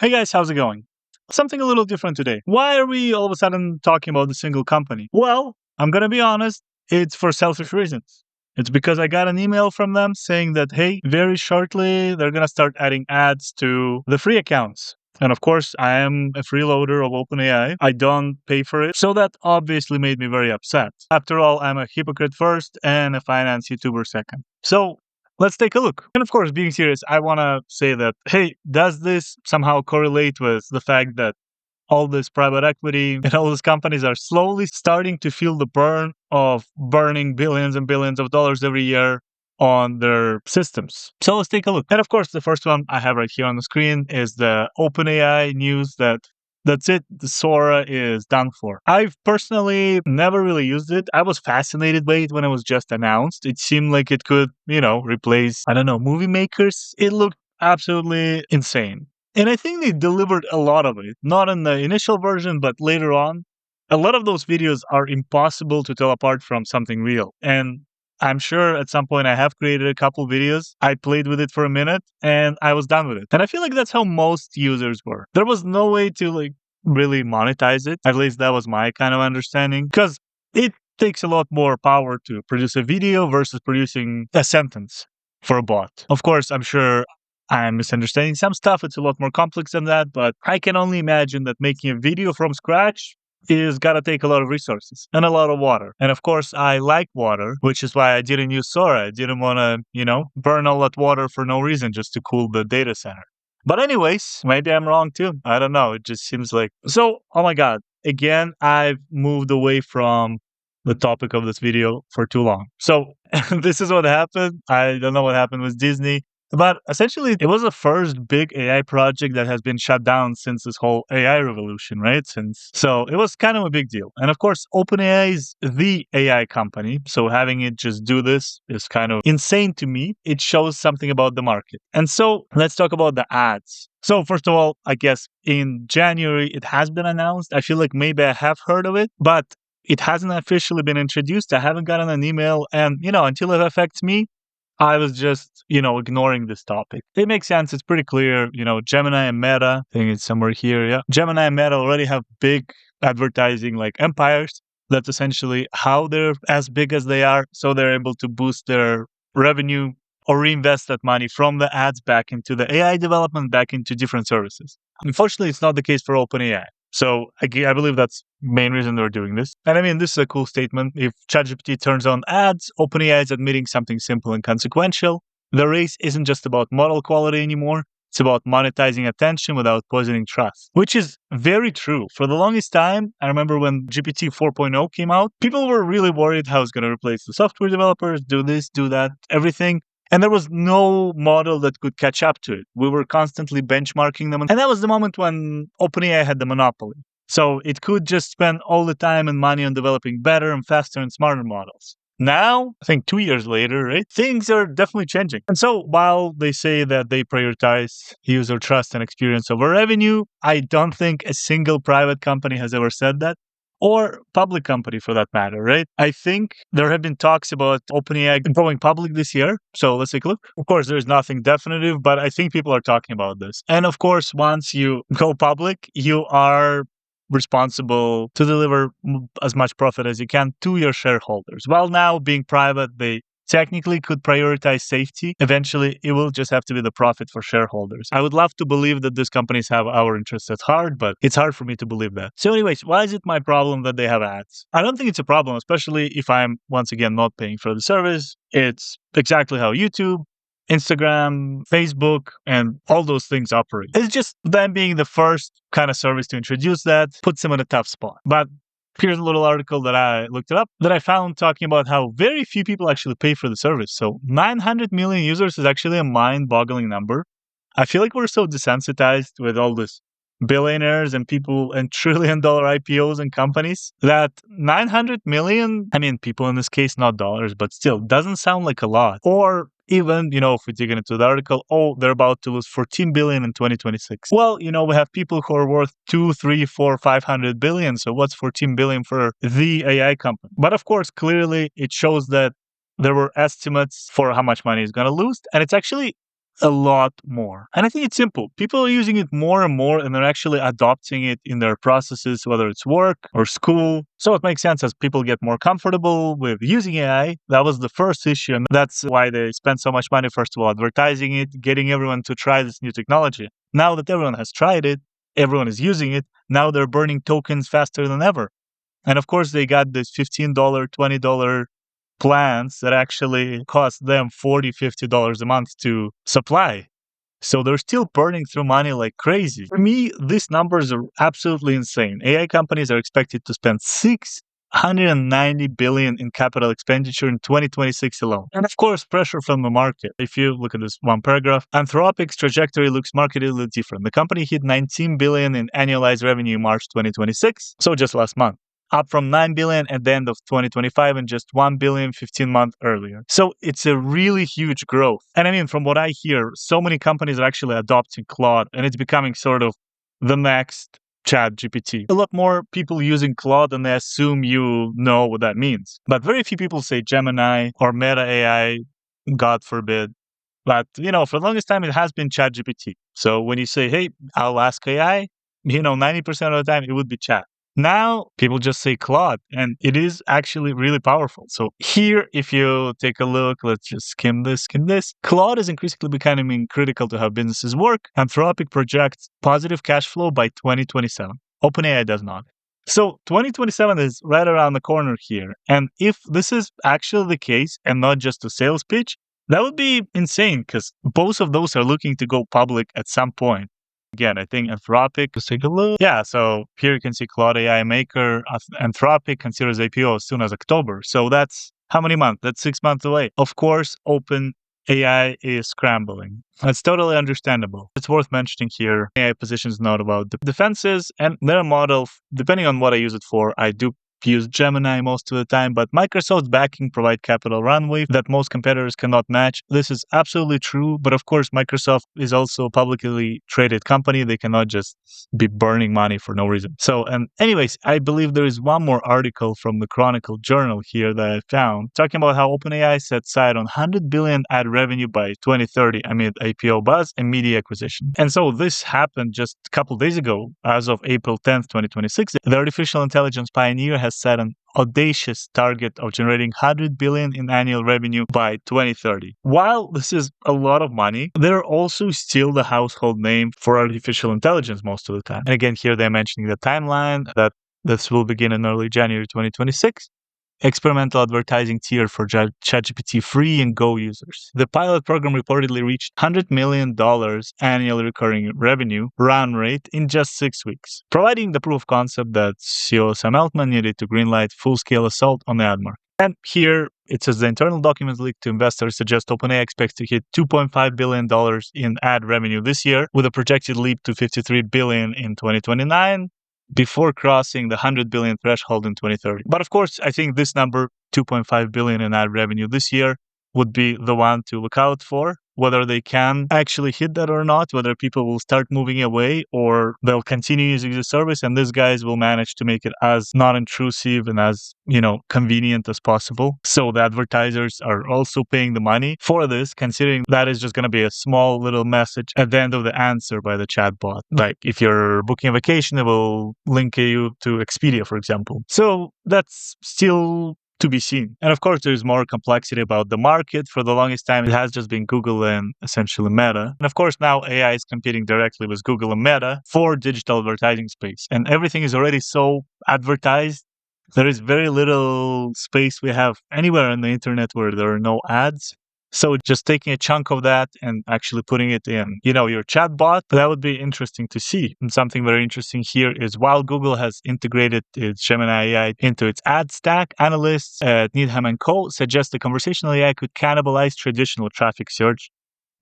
Hey guys, how's it going? Something a little different today. Why are we all of a sudden talking about the single company? Well, I'm gonna be honest, it's for selfish reasons. It's because I got an email from them saying that, hey, very shortly they're gonna start adding ads to the free accounts. And of course, I am a freeloader of OpenAI. I don't pay for it. So that obviously made me very upset. After all, I'm a hypocrite first and a finance YouTuber second. So let's take a look. And of course, being serious, I want to say that, hey, does this somehow correlate with the fact that all this private equity and all these companies are slowly starting to feel the burn of burning billions and billions of dollars every year on their systems? So let's take a look. And of course, the first one I have right here on the screen is the OpenAI news that that's it. The Sora is done for. I've personally never really used it. I was fascinated by it when it was just announced. It seemed like it could, replace, I don't know, movie makers. It looked absolutely insane. And I think they delivered a lot of it, not in the initial version, but later on. A lot of those videos are impossible to tell apart from something real. And I'm sure at some point I have created a couple videos. I played with it for a minute and I was done with it. And I feel like that's how most users were. There was no way to really monetize it. At least that was my kind of understanding, because it takes a lot more power to produce a video versus producing a sentence for a bot. Of course, I'm sure I'm misunderstanding some stuff. It's a lot more complex than that, but I can only imagine that making a video from scratch is gotta take a lot of resources and a lot of water. And of course, I like water, which is why I didn't use Sora. I didn't want to, burn all that water for no reason just to cool the data center. But anyways, maybe I'm wrong too. I don't know. It just seems like so. Oh my God! Again, I've moved away from the topic of this video for too long. So this is what happened. I don't know what happened with Disney. But essentially, it was the first big AI project that has been shut down since this whole AI revolution, right? So it was kind of a big deal. And of course, OpenAI is the AI company. So having it just do this is kind of insane to me. It shows something about the market. And so let's talk about the ads. So first of all, I guess in January, it has been announced. I feel like maybe I have heard of it, but it hasn't officially been introduced. I haven't gotten an email. And, until it affects me, I was just, ignoring this topic. It makes sense. It's pretty clear. Gemini and Meta, I think it's somewhere here. Yeah. Gemini and Meta already have big advertising empires. That's essentially how they're as big as they are. So they're able to boost their revenue or reinvest that money from the ads back into the AI development, back into different services. Unfortunately, it's not the case for OpenAI. So I believe that's the main reason they're doing this. And I mean, this is a cool statement. If ChatGPT turns on ads, OpenAI is admitting something simple and consequential. The race isn't just about model quality anymore. It's about monetizing attention without poisoning trust, which is very true. For the longest time, I remember when GPT 4.0 came out, people were really worried how it's going to replace the software developers, do this, do that, everything. And there was no model that could catch up to it. We were constantly benchmarking them. And that was the moment when OpenAI had the monopoly. So it could just spend all the time and money on developing better and faster and smarter models. Now, I think 2 years later, right, things are definitely changing. And so while they say that they prioritize user trust and experience over revenue, I don't think a single private company has ever said that, or public company for that matter, right? I think there have been talks about OpenAI going public this year. So let's take a look. Of course, there's nothing definitive, but I think people are talking about this. And of course, once you go public, you are responsible to deliver as much profit as you can to your shareholders. While now being private, they technically could prioritize safety. Eventually, it will just have to be the profit for shareholders. I would love to believe that these companies have our interests at heart, but it's hard for me to believe that. So anyways, why is it my problem that they have ads? I don't think it's a problem, especially if I'm, once again, not paying for the service. It's exactly how YouTube, Instagram, Facebook, and all those things operate. It's just them being the first kind of service to introduce that puts them in a tough spot. But here's a little article that I looked it up that I found talking about how very few people actually pay for the service. So 900 million users is actually a mind-boggling number. I feel like we're so desensitized with all this billionaires and people and trillion-dollar IPOs and companies that 900 million, I mean, people in this case, not dollars, but still doesn't sound like a lot. Or even, if we dig into the article, they're about to lose 14 billion in 2026. Well, we have people who are worth 2, 3, 4, 500 billion. So what's 14 billion for the AI company? But of course, clearly it shows that there were estimates for how much money is going to lose. And it's actually a lot more. And I think it's simple. People are using it more and more, and they're actually adopting it in their processes, whether it's work or school. So it makes sense as people get more comfortable with using AI. That was the first issue. And that's why they spent so much money, first of all, advertising it, getting everyone to try this new technology. Now that everyone has tried it, everyone is using it, now they're burning tokens faster than ever. And of course, they got this $15, $20 plans that actually cost them $40, $50 a month to supply. So they're still burning through money like crazy. For me, these numbers are absolutely insane. AI companies are expected to spend $690 billion in capital expenditure in 2026 alone. And of course, pressure from the market. If you look at this one paragraph, Anthropic's trajectory looks markedly different. The company hit $19 billion in annualized revenue in March 2026, so just last month, up from $9 billion at the end of 2025 and just $1 billion 15 months earlier. So it's a really huge growth. And I mean, from what I hear, so many companies are actually adopting Claude, and it's becoming sort of the next ChatGPT. A lot more people using Claude, and they assume you know what that means. But very few people say Gemini or Meta AI, God forbid. But, for the longest time, it has been ChatGPT. So when you say, hey, I'll ask AI, 90% of the time, it would be chat. Now, people just say Claude, and it is actually really powerful. So here, if you take a look, let's just skim this. Claude is increasingly becoming critical to how businesses work. Anthropic projects positive cash flow by 2027. OpenAI does not. So 2027 is right around the corner here. And if this is actually the case and not just a sales pitch, that would be insane because both of those are looking to go public at some point. Again, I think Anthropic, let's take a look. Yeah, so here you can see Claude AI maker. Anthropic considers IPO as soon as October. So that's how many months? That's 6 months away. Of course, OpenAI is scrambling. That's totally understandable. It's worth mentioning here, AI positions not about defenses and their model, depending on what I use it for, I do use Gemini most of the time, but Microsoft's backing provide capital runway that most competitors cannot match. This is absolutely true, but of course, Microsoft is also a publicly traded company. They cannot just be burning money for no reason. So, and anyways, I believe there is one more article from the Chronicle Journal here that I found talking about how OpenAI set sight on 100 billion ad revenue by 2030 amid IPO buzz and media acquisition. And so this happened just a couple days ago. As of April 10th, 2026, the artificial intelligence pioneer has set an audacious target of generating 100 billion in annual revenue by 2030. While this is a lot of money, they're also still the household name for artificial intelligence most of the time. And again, here they're mentioning the timeline that this will begin in early January 2026. Experimental advertising tier for ChatGPT free and Go users. The pilot program reportedly reached $100 million annual recurring revenue run rate in just 6 weeks, providing the proof of concept that CEO Sam Altman needed to greenlight full-scale assault on the ad market. And here it says the internal documents leaked to investors suggest OpenAI expects to hit $2.5 billion in ad revenue this year, with a projected leap to $53 billion in 2029. Before crossing the 100 billion threshold in 2030. But of course, I think this number, 2.5 billion in ad revenue this year, would be the one to look out for. Whether they can actually hit that or not, whether people will start moving away or they'll continue using the service and these guys will manage to make it as non-intrusive and as, convenient as possible. So the advertisers are also paying the money for this, considering that is just going to be a small little message at the end of the answer by the chatbot. Like if you're booking a vacation, it will link you to Expedia, for example. So that's still to be seen. And of course, there's more complexity about the market. For the longest time, it has just been Google and essentially Meta. And of course, now AI is competing directly with Google and Meta for digital advertising space. And everything is already so advertised. There is very little space we have anywhere on the internet where there are no ads. So just taking a chunk of that and actually putting it in, your chatbot, that would be interesting to see. And something very interesting here is while Google has integrated its Gemini AI into its ad stack, analysts at Needham & Co. suggest the conversational AI could cannibalize traditional traffic search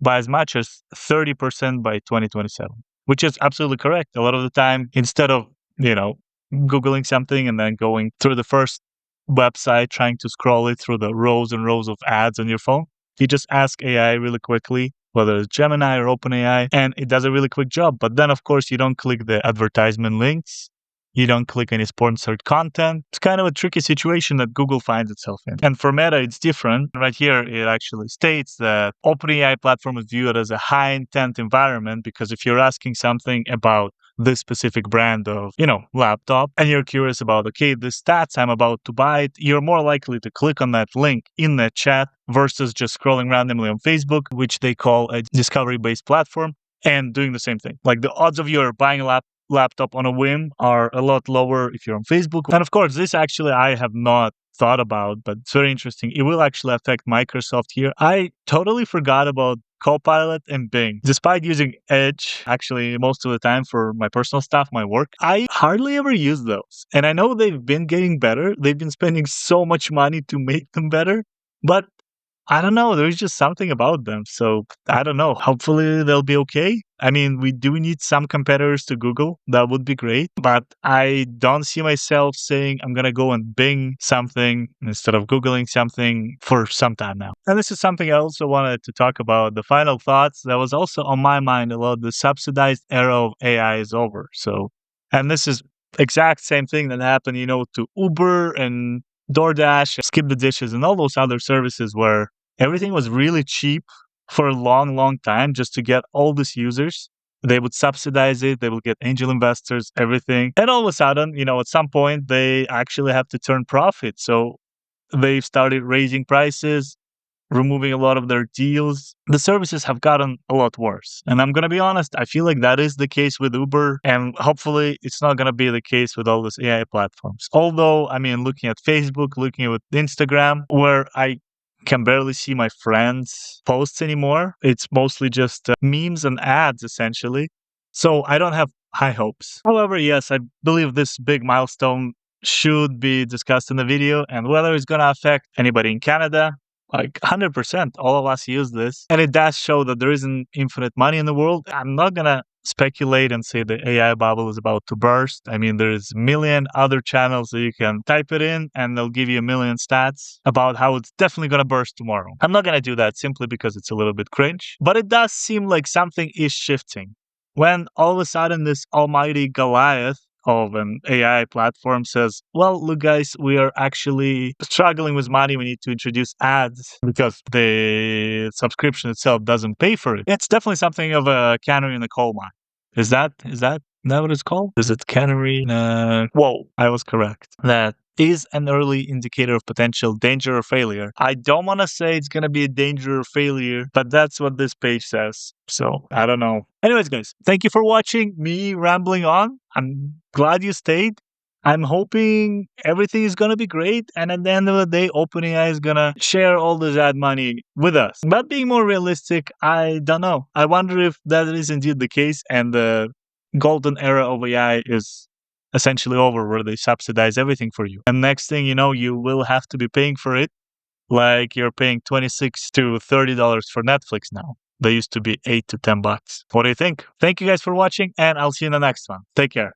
by as much as 30% by 2027, which is absolutely correct. A lot of the time, instead of, Googling something and then going through the first website, trying to scroll it through the rows and rows of ads on your phone, you just ask AI really quickly, whether it's Gemini or OpenAI, and it does a really quick job. But then, of course, you don't click the advertisement links. You don't click any sponsored content. It's kind of a tricky situation that Google finds itself in. And for Meta, it's different. Right here, it actually states that OpenAI platform is viewed as a high intent environment because if you're asking something about this specific brand of, laptop, and you're curious about, okay, the stats I'm about to buy it, you're more likely to click on that link in that chat versus just scrolling randomly on Facebook, which they call a discovery-based platform, and doing the same thing. Like the odds of you buying a laptop on a whim are a lot lower if you're on Facebook. And of course, this actually I have not thought about, but it's very interesting. It will actually affect Microsoft here. I totally forgot about Copilot and Bing. Despite using Edge, actually, most of the time for my personal stuff, my work, I hardly ever use those. And I know they've been getting better. They've been spending so much money to make them better. But I don't know. There's just something about them. So I don't know. Hopefully they'll be okay. I mean, we do need some competitors to Google. That would be great. But I don't see myself saying I'm going to go and Bing something instead of Googling something for some time now. And this is something I also wanted to talk about. The final thoughts that was also on my mind a lot. The subsidized era of AI is over. And this is exact same thing that happened, to Uber and DoorDash, Skip the Dishes, and all those other services where everything was really cheap for a long, long time just to get all these users. They would subsidize it. They will get angel investors, everything. And all of a sudden, at some point, they actually have to turn profit. So they've started raising prices, removing a lot of their deals. The services have gotten a lot worse. And I'm going to be honest, I feel like that is the case with Uber. And hopefully it's not going to be the case with all these AI platforms. Although, looking at Facebook, looking at Instagram, where I can barely see my friends' posts anymore. It's mostly just memes and ads, essentially. So I don't have high hopes. However, yes, I believe this big milestone should be discussed in the video, and whether it's going to affect anybody in Canada, like 100%, all of us use this. And it does show that there isn't infinite money in the world. I'm not going to speculate and say the AI bubble is about to burst. There's a million other channels that you can type it in and they'll give you a million stats about how it's definitely going to burst tomorrow. I'm not going to do that simply because it's a little bit cringe, but it does seem like something is shifting. When all of a sudden this almighty Goliath of an AI platform says, well, look, guys, we are actually struggling with money. We need to introduce ads because the subscription itself doesn't pay for it. It's definitely something of a canary in the coal mine. Is that what it's called? Is it canary? Whoa, I was correct. That is an early indicator of potential danger or failure. I don't want to say it's going to be a danger or failure, but that's what this page says. So I don't know. Anyways, guys, thank you for watching me rambling on. I'm glad you stayed. I'm hoping everything is going to be great. And at the end of the day, OpenAI is going to share all this ad money with us. But being more realistic, I don't know. I wonder if that is indeed the case and the golden era of AI is essentially over, where they subsidize everything for you. And next thing you know, you will have to be paying for it like you're paying $26 to $30 for Netflix now. They used to be $8 to $10. What do you think? Thank you guys for watching, and I'll see you in the next one. Take care.